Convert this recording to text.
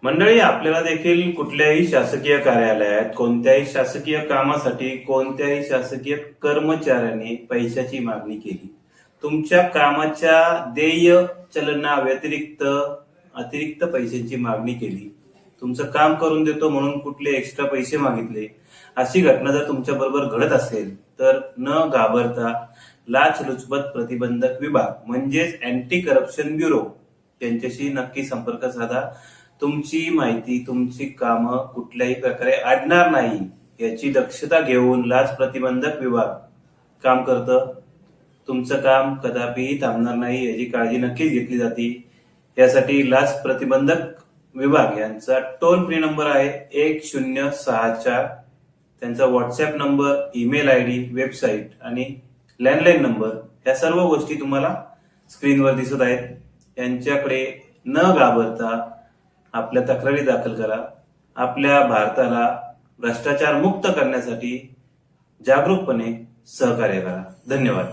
मंडळी, आपल्याला देखील कुठल्याही शासकीय कार्यालयात कोणत्याही शासकीय कामासाठी कोणत्याही शासकीय कर्मचाऱ्याने पैशाची मागणी केली, तुमच्या कामाच्या देय चलना व्यतिरिक्त अतिरिक्त पैशांची मागणी केली, तुमचं काम करून देतो म्हणून कुठले एक्स्ट्रा पैसे मागितले, अशी घटना जर तुमच्या बरोबर घडत असेल तर न घाबरता लाचलुचपत प्रतिबंधक विभाग म्हणजेच अँटी करप्शन ब्युरो यांच्याशी नक्की संपर्क साधा. तुमची माहिती, तुमची कामं कुठल्याही प्रकारे अडणार नाही याची दक्षता घेऊन लाच प्रतिबंधक विभाग काम करतं. तुमचं काम कदापिही थांबणार नाही याची काळजी नक्कीच घेतली जाते. यासाठी लाच प्रतिबंधक विभाग यांचा टोल फ्री नंबर आहे 1064. त्यांचा WhatsApp number, email ID, website आणि लँडलाईन नंबर या सर्व गोष्टी तुम्हाला स्क्रीनवर दिसत आहेत. यांच्याकडे न घाबरता आपल्या तक्रारी दाखल करा. आपल्या भारताला भ्रष्टाचार मुक्त करण्यासाठी जागरूकपणे सहकार्य करा. धन्यवाद.